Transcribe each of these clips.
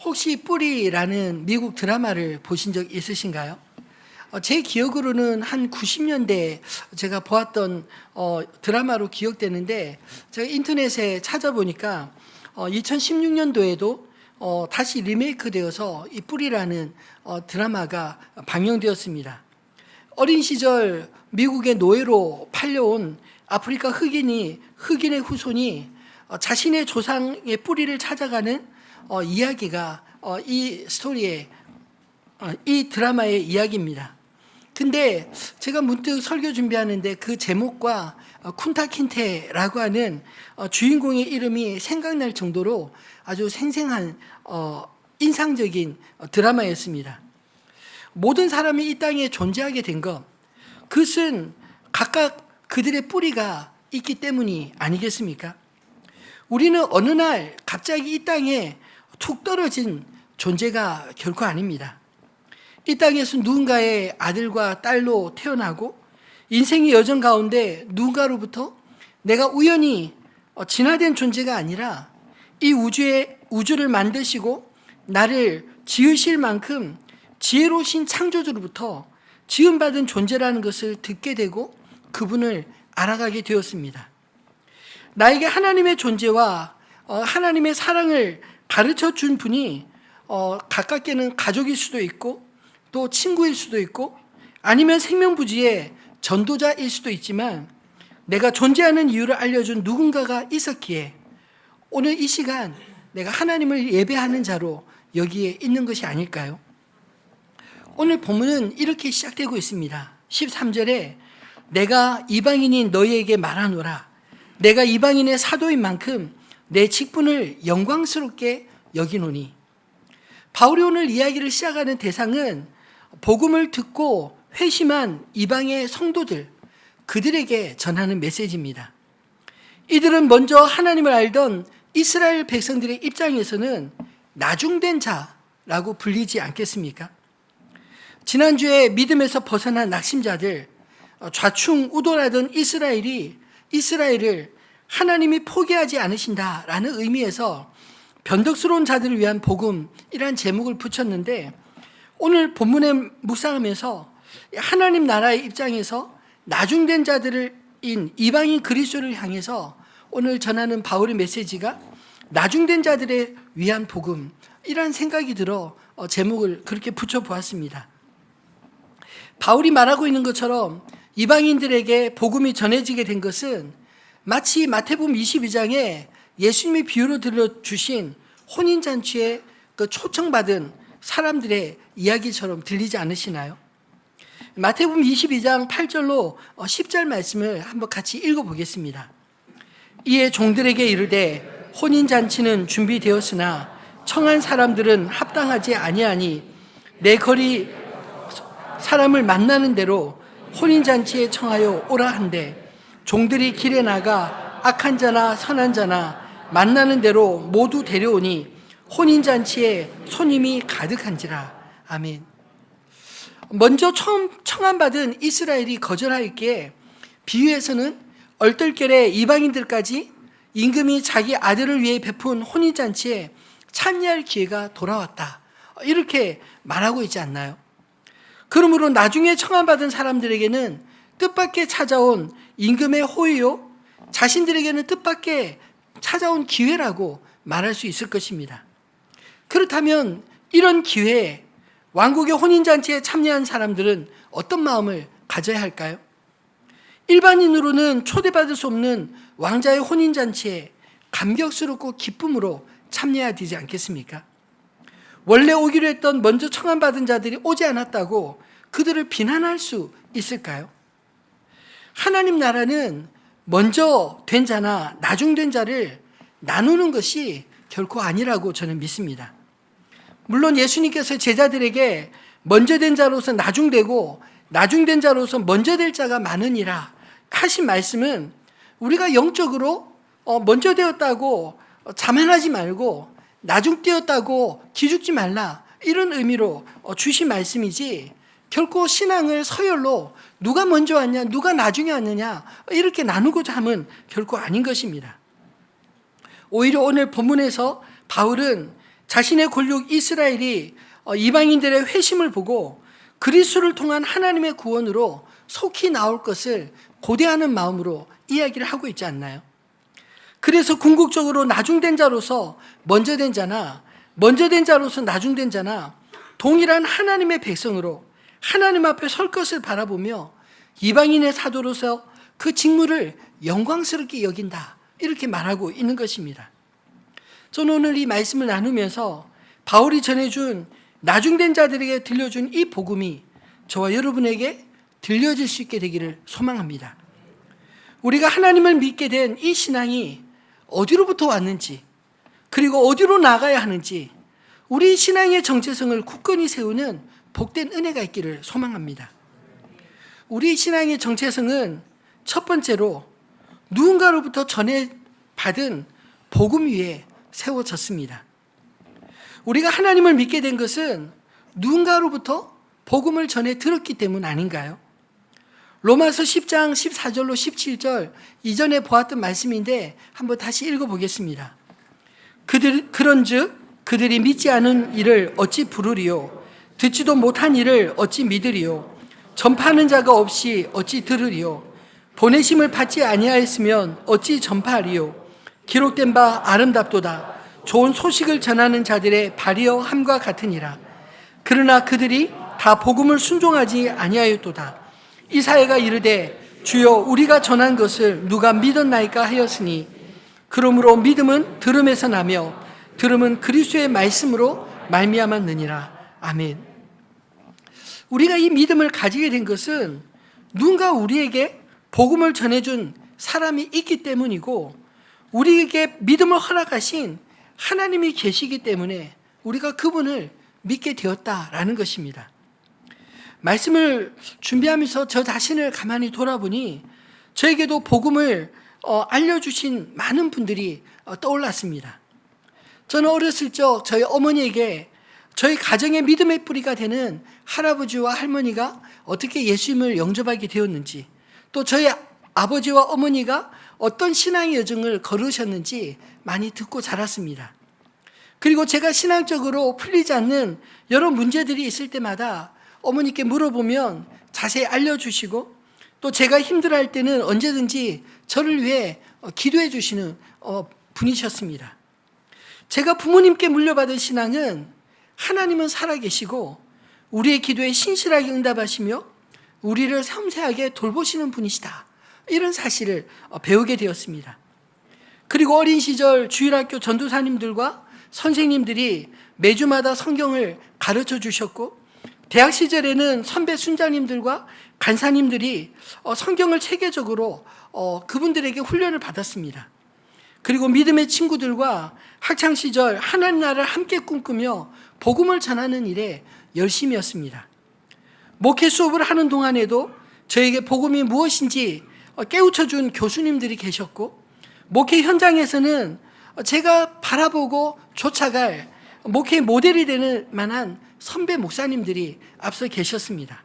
혹시 뿌리라는 미국 드라마를 보신 적 있으신가요? 제 기억으로는 한 90년대 제가 보았던 드라마로 기억되는데, 제가 인터넷에 찾아보니까 2016년도에도 다시 리메이크 되어서 이 뿌리라는 드라마가 방영되었습니다. 어린 시절 미국의 노예로 팔려온 아프리카 흑인의 후손이 자신의 조상의 뿌리를 찾아가는 이야기가 이 스토리의 이 드라마의 이야기입니다. 근데 제가 문득 설교 준비하는데 그 제목과 쿤타 킨테라고 하는 주인공의 이름이 생각날 정도로 아주 생생한 인상적인 드라마였습니다. 모든 사람이 이 땅에 존재하게 된 것, 그것은 각각 그들의 뿌리가 있기 때문이 아니겠습니까? 우리는 어느 날 갑자기 이 땅에 툭 떨어진 존재가 결코 아닙니다. 이 땅에서 누군가의 아들과 딸로 태어나고 인생의 여정 가운데 누군가로부터 내가 우연히 진화된 존재가 아니라 이 우주를 만드시고 나를 지으실 만큼 지혜로우신 창조주로부터 지음받은 존재라는 것을 듣게 되고 그분을 알아가게 되었습니다. 나에게 하나님의 존재와 하나님의 사랑을 가르쳐 준 분이 가깝게는 가족일 수도 있고 또 친구일 수도 있고 아니면 생명부지의 전도자일 수도 있지만 내가 존재하는 이유를 알려준 누군가가 있었기에 오늘 이 시간 내가 하나님을 예배하는 자로 여기에 있는 것이 아닐까요? 오늘 본문은 이렇게 시작되고 있습니다. 13절에 내가 이방인인 너희에게 말하노라. 내가 이방인의 사도인 만큼 내 직분을 영광스럽게 여기노니. 바울이 오늘 이야기를 시작하는 대상은 복음을 듣고 회심한 이방의 성도들, 그들에게 전하는 메시지입니다. 이들은 먼저 하나님을 알던 이스라엘 백성들의 입장에서는 나중된 자라고 불리지 않겠습니까? 지난주에 믿음에서 벗어난 낙심자들, 좌충우돌하던 이스라엘을 하나님이 포기하지 않으신다라는 의미에서 변덕스러운 자들을 위한 복음이란 제목을 붙였는데, 오늘 본문에 묵상하면서 하나님 나라의 입장에서 나중된 자들인 이방인 그리스도를 향해서 오늘 전하는 바울의 메시지가 나중된 자들에 위한 복음이란 생각이 들어 제목을 그렇게 붙여보았습니다. 바울이 말하고 있는 것처럼 이방인들에게 복음이 전해지게 된 것은 마치 마태복음 22장에 예수님이 비유로 들려주신 혼인잔치에 그 초청받은 사람들의 이야기처럼 들리지 않으시나요? 마태복음 22장 8절로 10절 말씀을 한번 같이 읽어보겠습니다. 이에 종들에게 이르되 혼인잔치는 준비되었으나 청한 사람들은 합당하지 아니하니 내 거리 사람을 만나는 대로 혼인잔치에 청하여 오라 한대 종들이 길에 나가 악한 자나 선한 자나 만나는 대로 모두 데려오니 혼인잔치에 손님이 가득한지라. 아멘. 먼저 처음 청함받은 이스라엘이 거절하였기에 비유에서는 얼떨결에 이방인들까지 임금이 자기 아들을 위해 베푼 혼인잔치에 참여할 기회가 돌아왔다, 이렇게 말하고 있지 않나요? 그러므로 나중에 청함받은 사람들에게는 뜻밖의 찾아온 임금의 호의요, 자신들에게는 뜻밖의 찾아온 기회라고 말할 수 있을 것입니다. 그렇다면 이런 기회에 왕국의 혼인잔치에 참여한 사람들은 어떤 마음을 가져야 할까요? 일반인으로는 초대받을 수 없는 왕자의 혼인잔치에 감격스럽고 기쁨으로 참여해야 되지 않겠습니까? 원래 오기로 했던 먼저 청함받은 자들이 오지 않았다고 그들을 비난할 수 있을까요? 하나님 나라는 먼저 된 자나 나중된 자를 나누는 것이 결코 아니라고 저는 믿습니다. 물론 예수님께서 제자들에게 먼저 된 자로서 나중되고 나중된 자로서 먼저 될 자가 많으니라 하신 말씀은 우리가 영적으로 먼저 되었다고 자만하지 말고 나중되었다고 기죽지 말라, 이런 의미로 주신 말씀이지 결코 신앙을 서열로 누가 먼저 왔냐 누가 나중에 왔느냐 이렇게 나누고자 함은 결코 아닌 것입니다. 오히려 오늘 본문에서 바울은 자신의 권력 이스라엘이 이방인들의 회심을 보고 그리스도를 통한 하나님의 구원으로 속히 나올 것을 고대하는 마음으로 이야기를 하고 있지 않나요? 그래서 궁극적으로 나중된 자로서 먼저 된 자나 먼저 된 자로서 나중된 자나 동일한 하나님의 백성으로 하나님 앞에 설 것을 바라보며 이방인의 사도로서 그 직무를 영광스럽게 여긴다, 이렇게 말하고 있는 것입니다. 저는 오늘 이 말씀을 나누면서 바울이 전해준 나중된 자들에게 들려준 이 복음이 저와 여러분에게 들려질 수 있게 되기를 소망합니다. 우리가 하나님을 믿게 된 이 신앙이 어디로부터 왔는지, 그리고 어디로 나가야 하는지 우리 신앙의 정체성을 굳건히 세우는 복된 은혜가 있기를 소망합니다. 우리 신앙의 정체성은 첫 번째로 누군가로부터 전해받은 복음 위에 세워졌습니다. 우리가 하나님을 믿게 된 것은 누군가로부터 복음을 전해 들었기 때문 아닌가요? 로마서 10장 14절로 17절 이전에 보았던 말씀인데 한번 다시 읽어보겠습니다. 그런즉 그들이 믿지 않은 일을 어찌 부르리요? 듣지도 못한 일을 어찌 믿으리요? 전파하는 자가 없이 어찌 들으리요? 보내심을 받지 아니하였으면 어찌 전파하리요? 기록된 바 아름답도다. 좋은 소식을 전하는 자들의 발이여 함과 같으니라. 그러나 그들이 다 복음을 순종하지 아니하였도다. 이사야가 이르되 주여 우리가 전한 것을 누가 믿었나이까 하였으니 그러므로 믿음은 들음에서 나며 들음은 그리스도의 말씀으로 말미암았느니라. 아멘. 우리가 이 믿음을 가지게 된 것은 누군가 우리에게 복음을 전해준 사람이 있기 때문이고 우리에게 믿음을 허락하신 하나님이 계시기 때문에 우리가 그분을 믿게 되었다라는 것입니다. 말씀을 준비하면서 저 자신을 가만히 돌아보니 저에게도 복음을 알려주신 많은 분들이 떠올랐습니다. 저는 어렸을 적 저희 어머니에게 저희 가정의 믿음의 뿌리가 되는 할아버지와 할머니가 어떻게 예수님을 영접하게 되었는지, 또 저희 아버지와 어머니가 어떤 신앙의 여정을 걸으셨는지 많이 듣고 자랐습니다. 그리고 제가 신앙적으로 풀리지 않는 여러 문제들이 있을 때마다 어머니께 물어보면 자세히 알려주시고, 또 제가 힘들어할 때는 언제든지 저를 위해 기도해 주시는 분이셨습니다. 제가 부모님께 물려받은 신앙은 하나님은 살아계시고 우리의 기도에 신실하게 응답하시며 우리를 섬세하게 돌보시는 분이시다, 이런 사실을 배우게 되었습니다. 그리고 어린 시절 주일학교 전도사님들과 선생님들이 매주마다 성경을 가르쳐 주셨고, 대학 시절에는 선배 순장님들과 간사님들이 성경을 체계적으로 그분들에게 훈련을 받았습니다. 그리고 믿음의 친구들과 학창시절 하나님 나라를 함께 꿈꾸며 복음을 전하는 일에 열심이었습니다. 목회 수업을 하는 동안에도 저에게 복음이 무엇인지 깨우쳐준 교수님들이 계셨고, 목회 현장에서는 제가 바라보고 쫓아갈 목회 모델이 되는 만한 선배 목사님들이 앞서 계셨습니다.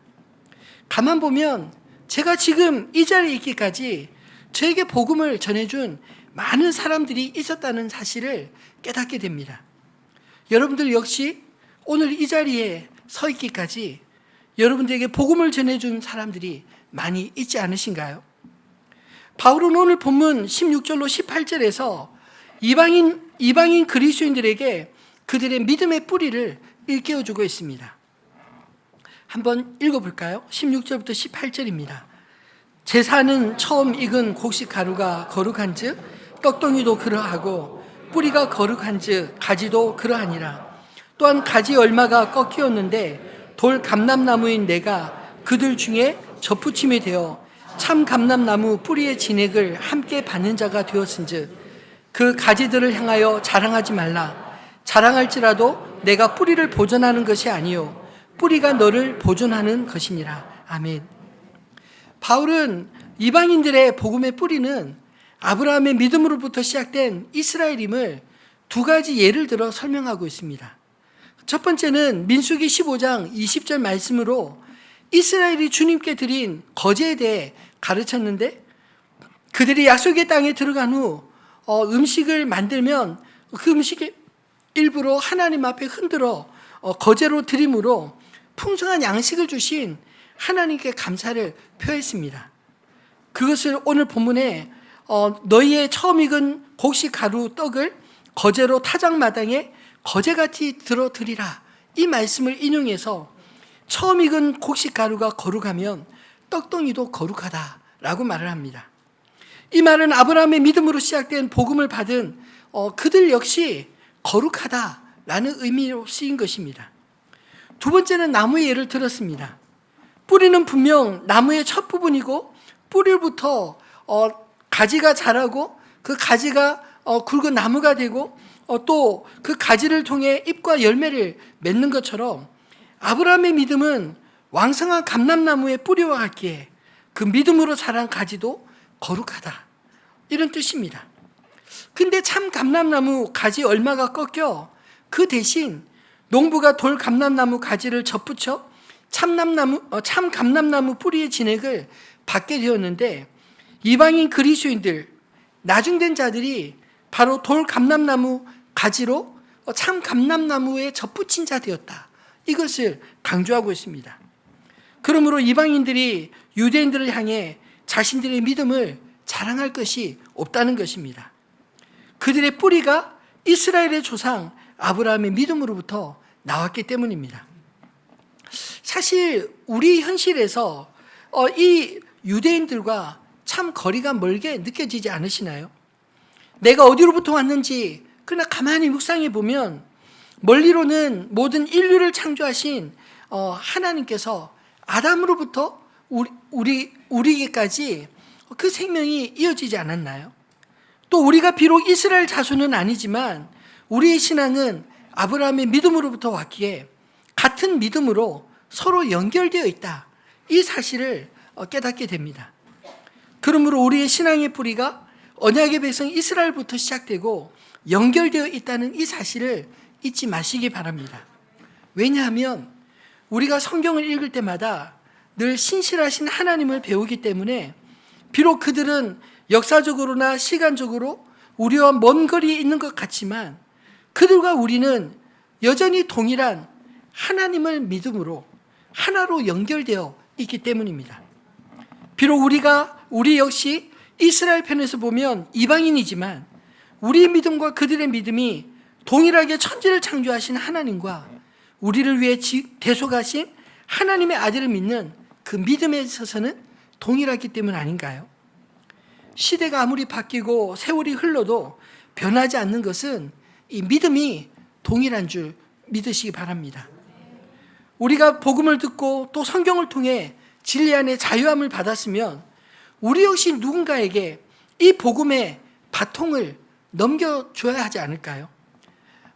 가만 보면 제가 지금 이 자리에 있기까지 저에게 복음을 전해준 많은 사람들이 있었다는 사실을 깨닫게 됩니다. 여러분들 역시 오늘 이 자리에 서 있기까지 여러분들에게 복음을 전해준 사람들이 많이 있지 않으신가요? 바울은 오늘 본문 16절로 18절에서 이방인 그리스도인들에게 그들의 믿음의 뿌리를 일깨워주고 있습니다. 한번 읽어볼까요? 16절부터 18절입니다. 제사는 처음 익은 곡식 가루가 거룩한 즉 떡덩이도 그러하고 뿌리가 거룩한 즉 가지도 그러하니라. 또한 가지 얼마가 꺾이었는데 돌 감람나무인 내가 그들 중에 접붙임이 되어 참 감람나무 뿌리의 진액을 함께 받는 자가 되었은즉 그 가지들을 향하여 자랑하지 말라. 자랑할지라도 내가 뿌리를 보존하는 것이 아니요 뿌리가 너를 보존하는 것이니라. 아멘. 바울은 이방인들의 복음의 뿌리는 아브라함의 믿음으로부터 시작된 이스라엘임을 두 가지 예를 들어 설명하고 있습니다. 첫 번째는 민수기 15장 20절 말씀으로 이스라엘이 주님께 드린 거제에 대해 가르쳤는데, 그들이 약속의 땅에 들어간 후 음식을 만들면 그 음식에 일부러 하나님 앞에 흔들어 거제로 드림으로 풍성한 양식을 주신 하나님께 감사를 표했습니다. 그것을 오늘 본문에 너희의 처음 익은 곡식 가루 떡을 거제로 타작마당에 거제같이 들어드리라, 이 말씀을 인용해서 처음 익은 곡식 가루가 거룩하면 떡덩이도 거룩하다라고 말을 합니다. 이 말은 아브라함의 믿음으로 시작된 복음을 받은 그들 역시 거룩하다라는 의미로 쓰인 것입니다. 두 번째는 나무의 예를 들었습니다. 뿌리는 분명 나무의 첫 부분이고 뿌리부터 가지가 자라고 그 가지가 굵은 나무가 되고 또 그 가지를 통해 잎과 열매를 맺는 것처럼 아브라함의 믿음은 왕성한 감람나무의 뿌리와 같기에 그 믿음으로 자란 가지도 거룩하다, 이런 뜻입니다. 근데 참 감람나무 가지 얼마가 꺾여 그 대신 농부가 돌 감람나무 가지를 접붙여 참 감람나무 뿌리의 진액을 받게 되었는데, 이방인 그리스도인들, 나중된 자들이 바로 돌 감람나무 가지로 참 감람나무에 접붙인 자 되었다, 이것을 강조하고 있습니다. 그러므로 이방인들이 유대인들을 향해 자신들의 믿음을 자랑할 것이 없다는 것입니다. 그들의 뿌리가 이스라엘의 조상 아브라함의 믿음으로부터 나왔기 때문입니다. 사실 우리 현실에서 이 유대인들과 참 거리가 멀게 느껴지지 않으시나요? 내가 어디로부터 왔는지 그러나 가만히 묵상해 보면 멀리로는 모든 인류를 창조하신 하나님께서 아담으로부터 우리에게까지 그 생명이 이어지지 않았나요? 또 우리가 비록 이스라엘 자손은 아니지만 우리의 신앙은 아브라함의 믿음으로부터 왔기에 같은 믿음으로 서로 연결되어 있다, 이 사실을 깨닫게 됩니다. 그러므로 우리의 신앙의 뿌리가 언약의 백성 이스라엘부터 시작되고 연결되어 있다는 이 사실을 잊지 마시기 바랍니다. 왜냐하면 우리가 성경을 읽을 때마다 늘 신실하신 하나님을 배우기 때문에 비록 그들은 역사적으로나 시간적으로 우리와 먼 거리에 있는 것 같지만 그들과 우리는 여전히 동일한 하나님을 믿음으로 하나로 연결되어 있기 때문입니다. 비록 우리 역시 이스라엘 편에서 보면 이방인이지만 우리의 믿음과 그들의 믿음이 동일하게 천지를 창조하신 하나님과 우리를 위해 대속하신 하나님의 아들을 믿는 그 믿음에 있어서는 동일하기 때문 아닌가요? 시대가 아무리 바뀌고 세월이 흘러도 변하지 않는 것은 이 믿음이 동일한 줄 믿으시기 바랍니다. 우리가 복음을 듣고 또 성경을 통해 진리 안에 자유함을 받았으면 우리 역시 누군가에게 이 복음의 바통을 넘겨줘야 하지 않을까요?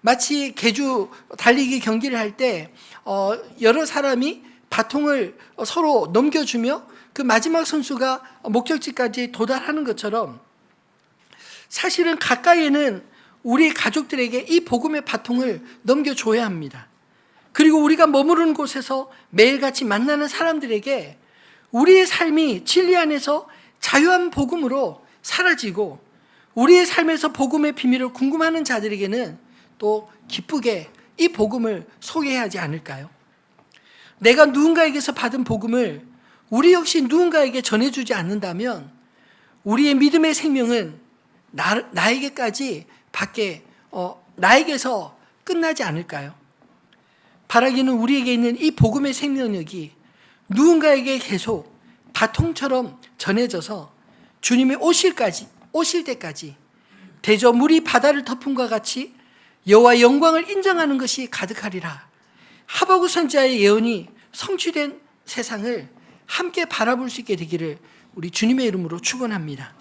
마치 계주 달리기 경기를 할 때 여러 사람이 바통을 서로 넘겨주며 그 마지막 선수가 목적지까지 도달하는 것처럼 사실은 가까이에는 우리 가족들에게 이 복음의 바통을 넘겨줘야 합니다. 그리고 우리가 머무르는 곳에서 매일같이 만나는 사람들에게 우리의 삶이 진리 안에서 자유한 복음으로 사라지고 우리의 삶에서 복음의 비밀을 궁금하는 자들에게는 또 기쁘게 이 복음을 소개해야 하지 않을까요? 내가 누군가에게서 받은 복음을 우리 역시 누군가에게 전해주지 않는다면 우리의 믿음의 생명은 나에게까지 나에게서 끝나지 않을까요? 바라기는 우리에게 있는 이 복음의 생명력이 누군가에게 계속 바통처럼 전해져서 주님이 오실 때까지 대저 물이 바다를 덮음과 같이 여호와의 영광을 인정하는 것이 가득하리라. 하박국 선지자의 예언이 성취된 세상을 함께 바라볼 수 있게 되기를 우리 주님의 이름으로 축원합니다.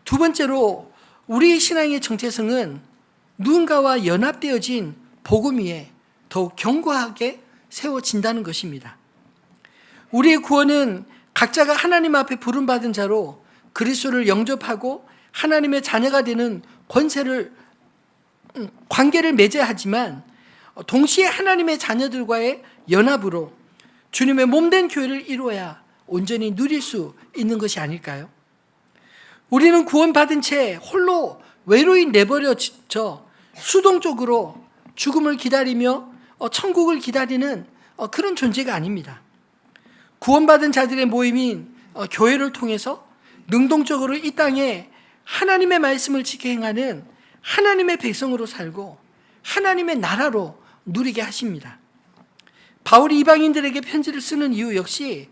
두 번째로 우리의 신앙의 정체성은 누군가와 연합되어진 복음 위에 더욱 견고하게 세워진다는 것입니다. 우리의 구원은 각자가 하나님 앞에 부름받은 자로 그리스도를 영접하고 하나님의 자녀가 되는 관계를 맺어야 하지만 동시에 하나님의 자녀들과의 연합으로 주님의 몸된 교회를 이루어야 온전히 누릴 수 있는 것이 아닐까요? 우리는 구원받은 채 홀로 외로이 내버려져 수동적으로 죽음을 기다리며 천국을 기다리는 그런 존재가 아닙니다. 구원받은 자들의 모임인 교회를 통해서 능동적으로 이 땅에 하나님의 말씀을 지켜 행하는 하나님의 백성으로 살고 하나님의 나라로 누리게 하십니다. 바울이 이방인들에게 편지를 쓰는 이유 역시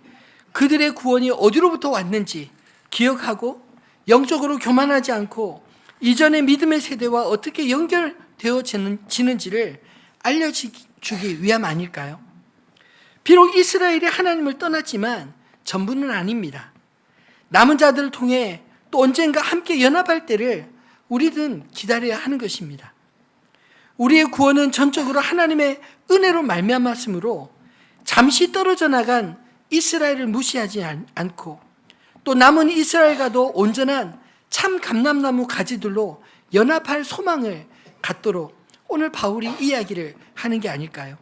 그들의 구원이 어디로부터 왔는지 기억하고 영적으로 교만하지 않고 이전의 믿음의 세대와 어떻게 연결되어지는지를 알려주기 위함 아닐까요? 비록 이스라엘이 하나님을 떠났지만 전부는 아닙니다. 남은 자들을 통해 또 언젠가 함께 연합할 때를 우리는 기다려야 하는 것입니다. 우리의 구원은 전적으로 하나님의 은혜로 말미암았으므로 잠시 떨어져 나간 이스라엘을 무시하지 않고 또 남은 이스라엘과도 온전한 참 감람나무 가지들로 연합할 소망을 갖도록 오늘 바울이 이야기를 하는 게 아닐까요?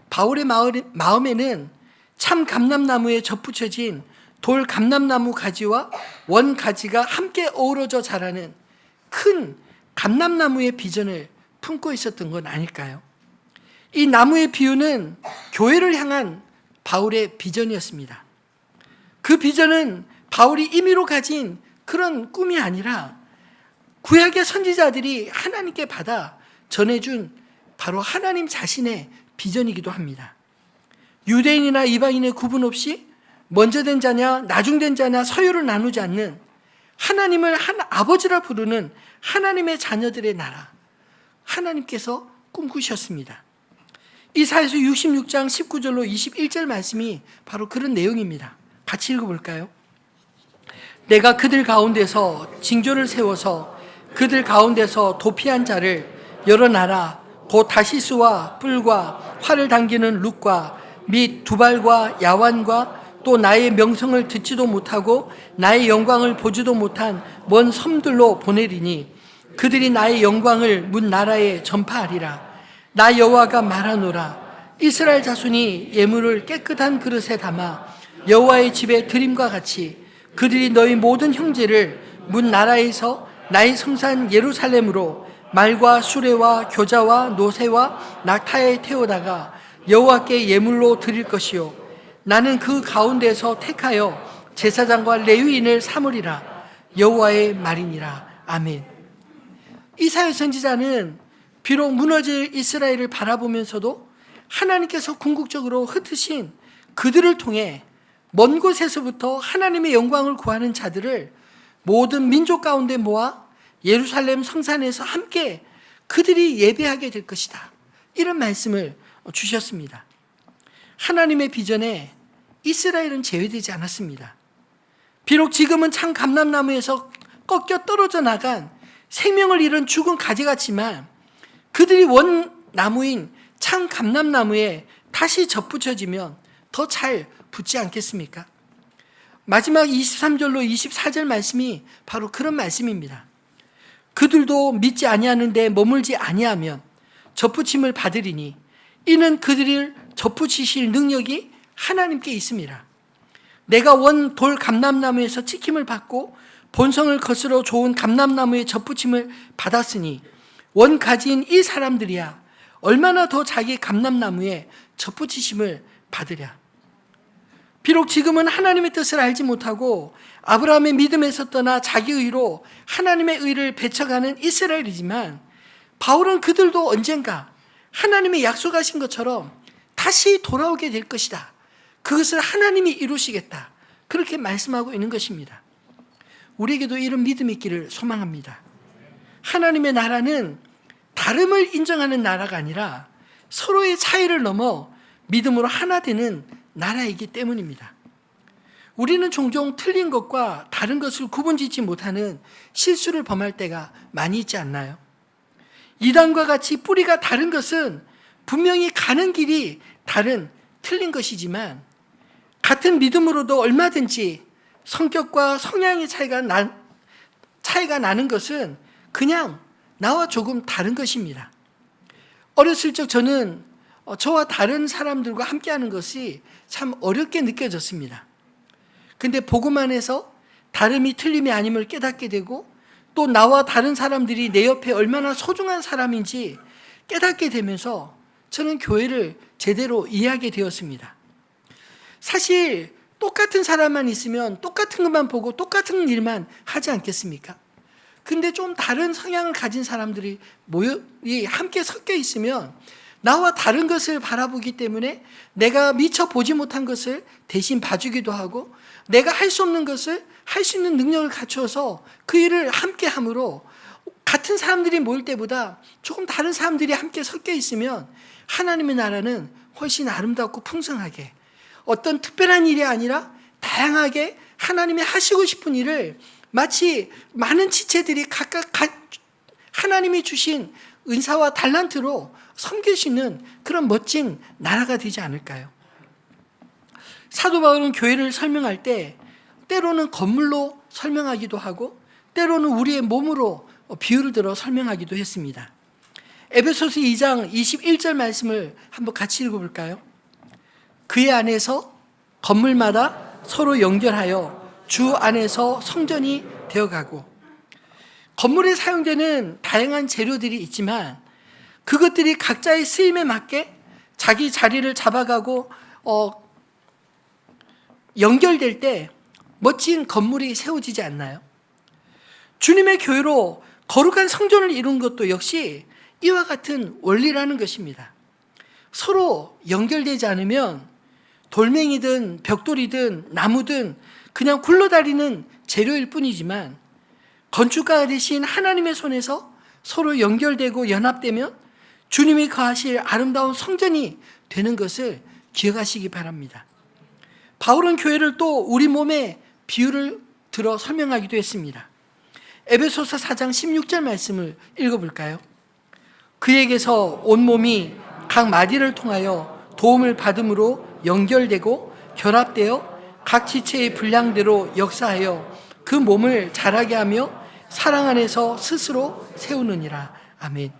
바울의 마음에는 참 감람나무에 접붙여진 돌 감람나무 가지와 원 가지가 함께 어우러져 자라는 큰 감람나무의 비전을 품고 있었던 건 아닐까요? 이 나무의 비유는 교회를 향한 바울의 비전이었습니다. 그 비전은 바울이 임의로 가진 그런 꿈이 아니라 구약의 선지자들이 하나님께 받아 전해준 바로 하나님 자신의 비전이기도 합니다. 유대인이나 이방인의 구분 없이 먼저 된 자냐 나중된 자냐 서열을 나누지 않는 하나님을 한 아버지라 부르는 하나님의 자녀들의 나라, 하나님께서 꿈꾸셨습니다. 이사야서 66장 19절로 21절 말씀이 바로 그런 내용입니다. 같이 읽어볼까요? 내가 그들 가운데서 징조를 세워서 그들 가운데서 도피한 자를 여러 나라 곧 다시스와 뿔과 활을 당기는 룻과 및 두발과 야완과 또 나의 명성을 듣지도 못하고 나의 영광을 보지도 못한 먼 섬들로 보내리니 그들이 나의 영광을 문 나라에 전파하리라. 나 여호와가 말하노라. 이스라엘 자손이 예물을 깨끗한 그릇에 담아 여호와의 집에 드림과 같이 그들이 너희 모든 형제를 문 나라에서 나의 성산 예루살렘으로 말과 수레와 교자와 노새와 낙타에 태우다가 여호와께 예물로 드릴 것이요 나는 그 가운데서 택하여 제사장과 레위인을 삼으리라. 여호와의 말이니라. 아멘. 이사야 선지자는 비록 무너질 이스라엘을 바라보면서도 하나님께서 궁극적으로 흩으신 그들을 통해 먼 곳에서부터 하나님의 영광을 구하는 자들을 모든 민족 가운데 모아 예루살렘 성산에서 함께 그들이 예배하게 될 것이다. 이런 말씀을 주셨습니다. 하나님의 비전에 이스라엘은 제외되지 않았습니다. 비록 지금은 참 감람나무에서 꺾여 떨어져 나간 생명을 잃은 죽은 가지 같지만 그들이 원 나무인 참 감람나무에 다시 접붙여지면 더 잘 붙지 않겠습니까? 마지막 23절로 24절 말씀이 바로 그런 말씀입니다. 그들도 믿지 아니하는데 머물지 아니하면 접붙임을 받으리니 이는 그들을 접붙이실 능력이 하나님께 있습니다. 내가 원 돌 감람나무에서 찍힘을 받고 본성을 거스러 좋은 감람나무에 접붙임을 받았으니 원 가지인 이 사람들이야 얼마나 더 자기 감람나무에 접붙이심을 받으랴. 비록 지금은 하나님의 뜻을 알지 못하고 아브라함의 믿음에서 떠나 자기 의로 하나님의 의를 배척하는 이스라엘이지만 바울은 그들도 언젠가 하나님의 약속하신 것처럼 다시 돌아오게 될 것이다. 그것을 하나님이 이루시겠다. 그렇게 말씀하고 있는 것입니다. 우리에게도 이런 믿음이 있기를 소망합니다. 하나님의 나라는 다름을 인정하는 나라가 아니라 서로의 차이를 넘어 믿음으로 하나 되는 나라이기 때문입니다. 우리는 종종 틀린 것과 다른 것을 구분짓지 못하는 실수를 범할 때가 많이 있지 않나요? 이단과 같이 뿌리가 다른 것은 분명히 가는 길이 다른 틀린 것이지만 같은 믿음으로도 얼마든지 성격과 성향의 차이가 나는 것은 그냥 나와 조금 다른 것입니다. 어렸을 적 저는 저와 다른 사람들과 함께하는 것이 참 어렵게 느껴졌습니다. 근데 보고만 해서 다름이 틀림이 아님을 깨닫게 되고 또 나와 다른 사람들이 내 옆에 얼마나 소중한 사람인지 깨닫게 되면서 저는 교회를 제대로 이해하게 되었습니다. 사실 똑같은 사람만 있으면 똑같은 것만 보고 똑같은 일만 하지 않겠습니까? 근데 좀 다른 성향을 가진 사람들이 함께 섞여 있으면 나와 다른 것을 바라보기 때문에 내가 미처 보지 못한 것을 대신 봐주기도 하고, 내가 할 수 없는 것을 할 수 있는 능력을 갖춰서 그 일을 함께 함으로, 같은 사람들이 모일 때보다 조금 다른 사람들이 함께 섞여 있으면 하나님의 나라는 훨씬 아름답고 풍성하게, 어떤 특별한 일이 아니라 다양하게 하나님이 하시고 싶은 일을 마치 많은 지체들이 각각 하나님이 주신 은사와 달란트로 섬길 수 있는 그런 멋진 나라가 되지 않을까요? 사도 바울은 교회를 설명할 때 때로는 건물로 설명하기도 하고 때로는 우리의 몸으로 비유를 들어 설명하기도 했습니다. 에베소서 2장 21절 말씀을 한번 같이 읽어볼까요? 그의 안에서 건물마다 서로 연결하여 주 안에서 성전이 되어가고, 건물에 사용되는 다양한 재료들이 있지만 그것들이 각자의 쓰임에 맞게 자기 자리를 잡아가고 연결될 때 멋진 건물이 세워지지 않나요? 주님의 교회로 거룩한 성전을 이룬 것도 역시 이와 같은 원리라는 것입니다. 서로 연결되지 않으면 돌멩이든 벽돌이든 나무든 그냥 굴러다니는 재료일 뿐이지만, 건축가 되신 하나님의 손에서 서로 연결되고 연합되면 주님이 거하실 아름다운 성전이 되는 것을 기억하시기 바랍니다. 바울은 교회를 또 우리 몸의 비유를 들어 설명하기도 했습니다. 에베소서 4장 16절 말씀을 읽어볼까요? 그에게서 온몸이 각 마디를 통하여 도움을 받음으로 연결되고 결합되어 각 지체의 분량대로 역사하여 그 몸을 자라게 하며 사랑 안에서 스스로 세우느니라. 아멘.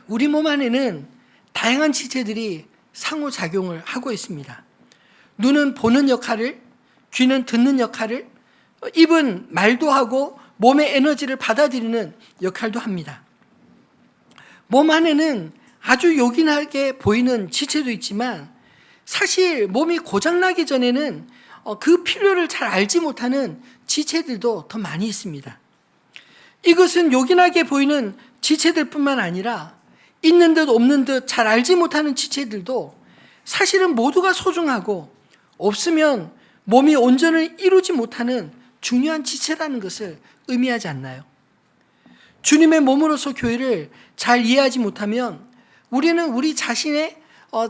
우리 몸 안에는 다양한 지체들이 상호작용을 하고 있습니다. 눈은 보는 역할을, 귀는 듣는 역할을, 입은 말도 하고 몸의 에너지를 받아들이는 역할도 합니다. 몸 안에는 아주 요긴하게 보이는 지체도 있지만 사실 몸이 고장나기 전에는 그 필요를 잘 알지 못하는 지체들도 더 많이 있습니다. 이것은 요긴하게 보이는 지체들뿐만 아니라 있는 듯 없는 듯 잘 알지 못하는 지체들도 사실은 모두가 소중하고 없으면 몸이 온전을 이루지 못하는 중요한 지체라는 것을 의미하지 않나요? 주님의 몸으로서 교회를 잘 이해하지 못하면 우리는 우리 자신의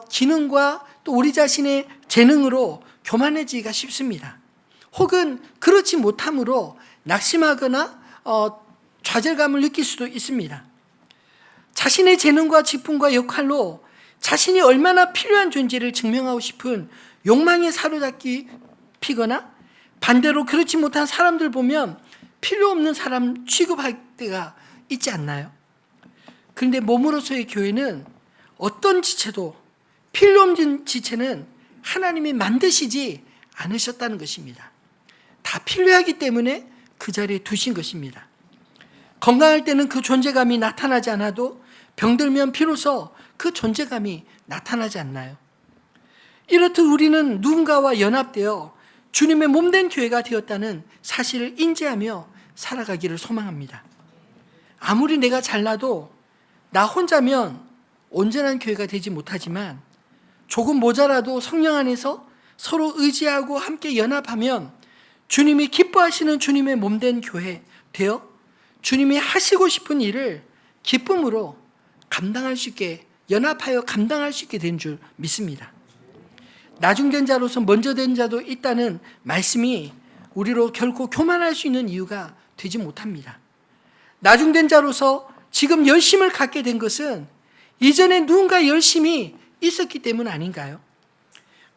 기능과 또 우리 자신의 재능으로 교만해지기가 쉽습니다. 혹은 그렇지 못함으로 낙심하거나 좌절감을 느낄 수도 있습니다. 자신의 재능과 직분과 역할로 자신이 얼마나 필요한 존재를 증명하고 싶은 욕망에 사로잡기 피거나 반대로 그렇지 못한 사람들 보면 필요 없는 사람 취급할 때가 있지 않나요? 그런데 몸으로서의 교회는 어떤 지체도, 필요 없는 지체는 하나님이 만드시지 않으셨다는 것입니다. 다 필요하기 때문에 그 자리에 두신 것입니다. 건강할 때는 그 존재감이 나타나지 않아도 병들면 비로소 그 존재감이 나타나지 않나요? 이렇듯 우리는 누군가와 연합되어 주님의 몸된 교회가 되었다는 사실을 인지하며 살아가기를 소망합니다. 아무리 내가 잘나도 나 혼자면 온전한 교회가 되지 못하지만 조금 모자라도 성령 안에서 서로 의지하고 함께 연합하면 주님이 기뻐하시는 주님의 몸된 교회 되어 주님이 하시고 싶은 일을 기쁨으로 감당할 수 있게, 연합하여 감당할 수 있게 된 줄 믿습니다. 나중된 자로서 먼저 된 자도 있다는 말씀이 우리로 결코 교만할 수 있는 이유가 되지 못합니다. 나중된 자로서 지금 열심을 갖게 된 것은 이전에 누군가 열심이 있었기 때문 아닌가요?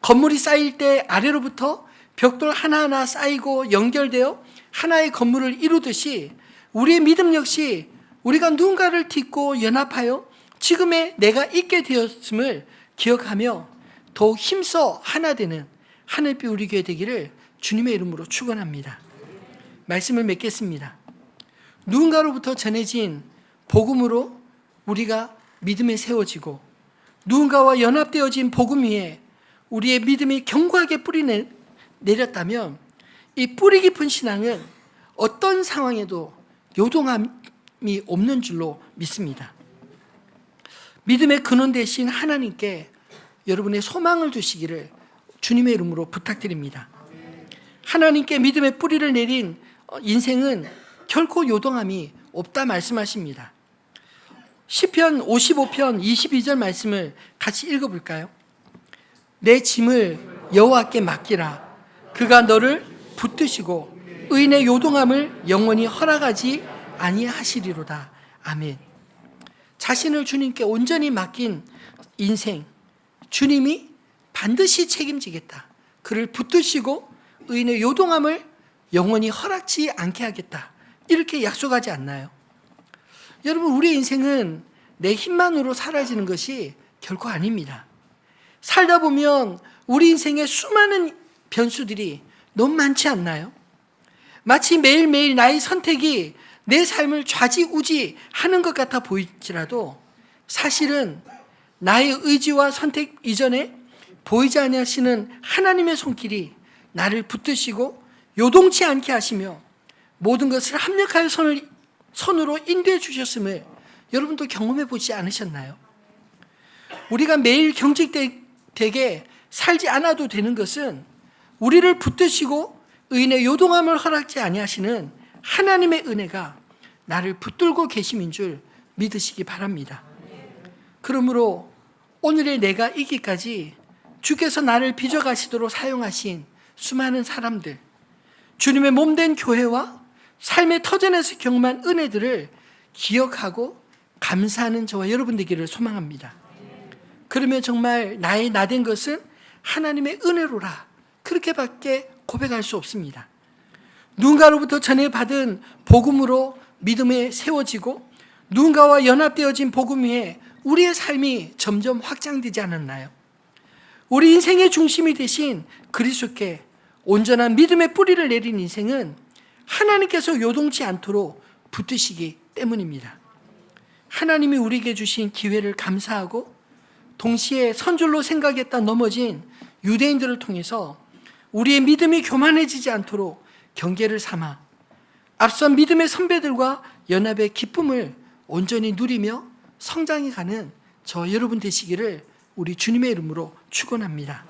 건물이 쌓일 때 아래로부터 벽돌 하나하나 쌓이고 연결되어 하나의 건물을 이루듯이 우리의 믿음 역시 우리가 누군가를 딛고 연합하여 지금의 내가 있게 되었음을 기억하며 더욱 힘써 하나 되는 하늘빛 우리 교회 되기를 주님의 이름으로 축원합니다. 말씀을 맺겠습니다. 누군가로부터 전해진 복음으로 우리가 믿음에 세워지고 누군가와 연합되어진 복음 위에 우리의 믿음이 견고하게 뿌리 내렸다면 이 뿌리 깊은 신앙은 어떤 상황에도 요동함이 없는 줄로 믿습니다. 믿음의 근원 되신 하나님께 여러분의 소망을 두시기를 주님의 이름으로 부탁드립니다. 하나님께 믿음의 뿌리를 내린 인생은 결코 요동함이 없다 말씀하십니다. 시편 55편 22절 말씀을 같이 읽어볼까요? 내 짐을 여호와께 맡기라. 그가 너를 붙드시고 의인의 요동함을 영원히 허락하지 아니하시리로다. 아멘. 자신을 주님께 온전히 맡긴 인생, 주님이 반드시 책임지겠다. 그를 붙드시고 의인의 요동함을 영원히 허락지 않게 하겠다. 이렇게 약속하지 않나요? 여러분, 우리 인생은 내 힘만으로 사라지는 것이 결코 아닙니다. 살다 보면 우리 인생에 수많은 변수들이 너무 많지 않나요? 마치 매일매일 나의 선택이 내 삶을 좌지우지하는 것 같아 보일지라도 사실은 나의 의지와 선택 이전에 보이지 아니하시는 하나님의 손길이 나를 붙드시고 요동치 않게 하시며 모든 것을 합력하여 손으로 인도해 주셨음을 여러분도 경험해 보지 않으셨나요? 우리가 매일 경직되게 살지 않아도 되는 것은 우리를 붙드시고 의인의 요동함을 허락지 아니하시는 하나님의 은혜가 나를 붙들고 계심인 줄 믿으시기 바랍니다. 그러므로 오늘의 내가 있기까지 주께서 나를 빚어가시도록 사용하신 수많은 사람들, 주님의 몸된 교회와 삶의 터전에서 경험한 은혜들을 기억하고 감사하는 저와 여러분 되기를 소망합니다. 그러면 정말 나의 나된 것은 하나님의 은혜로라, 그렇게밖에 고백할 수 없습니다. 누군가로부터 전해받은 복음으로 믿음에 세워지고 누군가와 연합되어진 복음 위에 우리의 삶이 점점 확장되지 않았나요? 우리 인생의 중심이 되신 그리스도께 온전한 믿음의 뿌리를 내린 인생은 하나님께서 요동치 않도록 붙드시기 때문입니다. 하나님이 우리에게 주신 기회를 감사하고 동시에 선줄로 생각했다 넘어진 유대인들을 통해서 우리의 믿음이 교만해지지 않도록 경계를 삼아 앞선 믿음의 선배들과 연합의 기쁨을 온전히 누리며 성장해가는 저 여러분 되시기를 우리 주님의 이름으로 축원합니다.